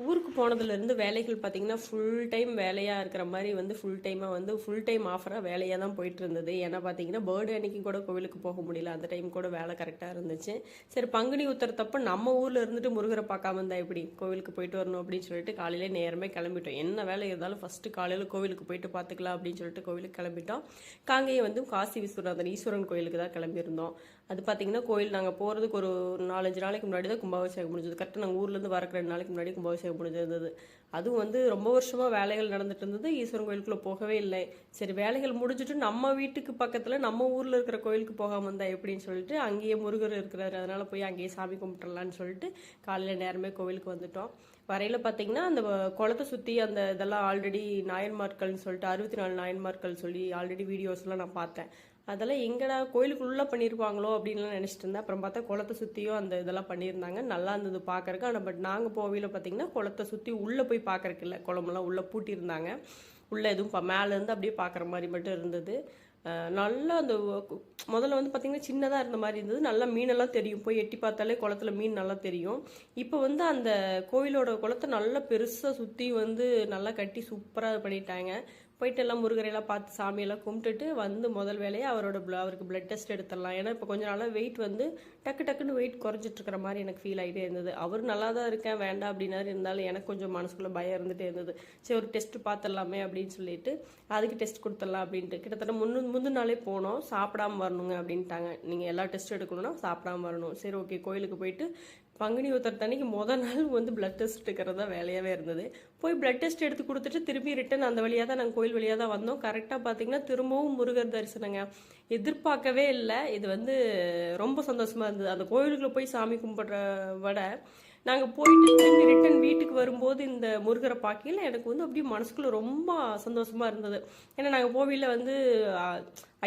ஊருக்கு போனதுலேருந்து வேலைகள் பார்த்தீங்கன்னா ஃபுல் டைம் வேலையாக இருக்கிற மாதிரி ஃபுல் டைம் ஆஃபராக வேலையாக தான் போயிட்டு இருந்தது. ஏன்னா பார்த்தீங்கன்னா பேர்டு அன்னைக்கு கூட கோவிலுக்கு போக முடியல, அந்த டைம் கூட வேலை கரெக்டாக இருந்துச்சு. சரி, பங்குனி உத்தரத்தப்ப நம்ம ஊரில் இருந்துட்டு முருகரை பார்க்காம இருந்தால் எப்படி, கோவிலுக்கு போயிட்டு வரணும் அப்படின்னு சொல்லிட்டு காலையிலே நேரமே கிளம்பிட்டோம். என்ன வேலை இருந்தாலும் ஃபஸ்ட்டு காலையில் கோவிலுக்கு போயிட்டு பார்த்துக்கலாம் அப்படின்னு சொல்லிட்டு கோவிலுக்கு கிளம்பிட்டோம். காங்கேயம் காசி விஸ்வநாதன் ஈஸ்வரன் கோயிலுக்கு தான் கிளம்பியிருந்தோம். அது பார்த்தீங்கன்னா கோயில் நாங்கள் போகிறதுக்கு ஒரு 4-5 நாளைக்கு முன்னாடி தான் கும்பாபிஷேகம் முடிஞ்சது. கரெக்டாக நாங்கள் ஊர்லேருந்து வரக்கு 2 நாளைக்கு முன்னாடி கும்பாபிஷேகம் முடிஞ்சிருந்தது. அதுவும் ரொம்ப வருஷமாக வேலைகள் நடந்துட்டு இருந்தது. ஈஸ்வரன் கோயிலுக்குள்ளே போகவே இல்லை. சரி, வேலைகள் முடிஞ்சுட்டு நம்ம வீட்டுக்கு பக்கத்தில் நம்ம ஊரில் இருக்கிற கோயிலுக்கு போகாமல் இருந்தால் எப்படின்னு சொல்லிட்டு அங்கேயே முருகர் இருக்கிறாரு, அதனால் போய் அங்கேயே சாமி கும்பிட்டுலான்னு சொல்லிட்டு காலையில் நேரமே கோவிலுக்கு வந்துட்டோம். வரையில் பார்த்தீங்கன்னா அந்த குளத்தை சுற்றி அந்த இதெல்லாம் ஆல்ரெடி நாயன்மார்கள்னு சொல்லிட்டு 64 நாயன்மார்கள் சொல்லி ஆல்ரெடி வீடியோஸ்லாம் நான் பார்த்தேன். அதெல்லாம் எங்கடா கோயிலுக்குள்ளே பண்ணியிருப்பாங்களோ அப்படின்லாம் நினச்சிட்டு இருந்தேன். அப்புறம் பார்த்தா குளத்தை சுற்றியும் அந்த இதெல்லாம் பண்ணியிருந்தாங்க. நல்லா இருந்தது பார்க்கறக்கு. ஆனால் பட் நாங்கள் போவையில் பார்த்தீங்கன்னா குளத்தை சுற்றி உள்ளே போய் பார்க்கறக்கு இல்லை, குளமெல்லாம் உள்ளே பூட்டியிருந்தாங்க. உள்ளே எதுவும் மேலேருந்து அப்படியே பார்க்குற மாதிரி மட்டும் இருந்தது. நல்லா அந்த முதல்ல பார்த்திங்கன்னா சின்னதாக இருந்த மாதிரி இருந்தது. நல்லா மீனெல்லாம் தெரியும், போய் எட்டி பார்த்தாலே குளத்துல மீன் நல்லா தெரியும். இப்போ அந்த கோயிலோட குளத்தை நல்லா பெருசாக சுற்றி நல்லா கட்டி சூப்பராக பண்ணிட்டாங்க. போயிட்டு எல்லாம் முருகரையெல்லாம் பார்த்து சாமியெல்லாம் கும்பிட்டுட்டு முதல் வேலையை அவருக்கு பிளட் டெஸ்ட் எடுத்துடலாம். ஏன்னா இப்போ கொஞ்சம் நாளாக வெயிட் டக்குன்னு வெயிட் குறைஞ்சிட்டு இருக்கிற மாதிரி எனக்கு ஃபீல் ஆகிட்டே இருந்தது. அவர் நல்லா தான் இருக்கேன், வேண்டாம் அப்படின்னாரு. இருந்தாலும் எனக்கு கொஞ்சம் மனசுக்குள்ளே பயம் இருந்துகிட்டே இருந்தது. சரி, ஒரு டெஸ்ட் பார்த்துடலாமே அப்படின்னு சொல்லிட்டு அதுக்கு டெஸ்ட் கொடுத்துடலாம் அப்படின்ட்டு கிட்டத்தட்ட முந்தின நாளே போனோம். சாப்பிடாம வரணுங்க அப்படின்ட்டாங்க. நீங்கள் எல்லா டெஸ்ட் எடுக்கணும்னா சாப்பிடாம வரணும். சரி, ஓகே. கோயிலுக்கு போயிட்டு பங்குனி உத்தரத்தன்னைக்கு நாள் பிளட் டெஸ்ட் எடுக்கிறது தான் வேலையாகவே இருந்தது. போய் பிளட் டெஸ்ட் எடுத்து கொடுத்துட்டு திரும்பி ரிட்டன் அந்த வழியாக தான் நாங்கள் கோயில் வழியாக தான் வந்தோம். கரெக்டாக பார்த்தீங்கன்னா திரும்பவும் முருகர் தரிசனங்க. எதிர்பார்க்கவே இல்லை. இது ரொம்ப சந்தோஷமாக இருந்தது. அந்த கோயிலுக்குள்ளே போய் சாமி கும்பிட்ற விட நாங்கள் போயிட்டு திரும்பி ரிட்டன் வீட்டுக்கு வரும்போது இந்த முருகரை பார்க்கல எனக்கு அப்படியே மனசுக்குள்ளே ரொம்ப சந்தோஷமாக இருந்தது. ஏன்னா நாங்கள் கோவிலில்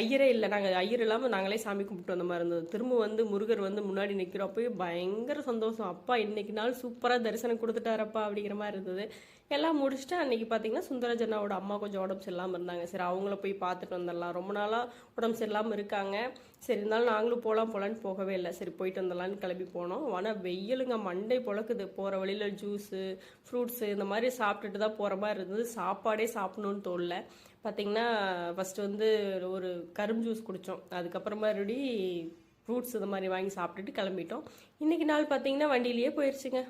ஐயரே இல்லை, நாங்கள் ஐயர் இல்லாமல் நாங்களே சாமி கும்பிட்டு வந்த மாதிரி இருந்தது. திரும்ப முருகர் முன்னாடி நிற்கிறோம். அப்போயே பயங்கர சந்தோஷம். அப்பா இன்னைக்கு நாள் சூப்பராக தரிசனம் கொடுத்துட்டாரப்பா அப்படிங்கிற மாதிரி இருந்தது. எல்லாம் முடிச்சுட்டு அன்னைக்கு பார்த்தீங்கன்னா சுந்தரஜனாவோட அம்மா கொஞ்சம் உடம்பு சரியில்லாமல் இருந்தாங்க. சரி, அவங்கள போய் பார்த்துட்டு வந்துடலாம். ரொம்ப நாளாக உடம்பு சரியில்லாமல் இருக்காங்க. சரி, இருந்தாலும் நாங்களும் போகலான்னு போகவே இல்லை. சரி, போயிட்டு வந்துடலான்னு கிளம்பி போனோம். ஆனால் வெயிலுங்க மண்டை பொழக்குது. போகிற வழியில் ஜூஸு ஃப்ரூட்ஸு இந்த மாதிரி சாப்பிட்டுட்டு தான் போகிற மாதிரி இருந்தது. சாப்பாடே சாப்பிடணுன்னு தோணல. பார்த்தீங்கன்னா ஃபஸ்ட்டு ஒரு கரும்பு ஜூஸ் குடித்தோம். அதுக்கப்புறமா மறுபடி ஃப்ரூட்ஸ் இந்த மாதிரி வாங்கி சாப்பிட்டுட்டு கிளம்பிட்டோம். இன்றைக்கி நாள் பார்த்தீங்கன்னா வண்டியிலேயே போயிடுச்சுங்க.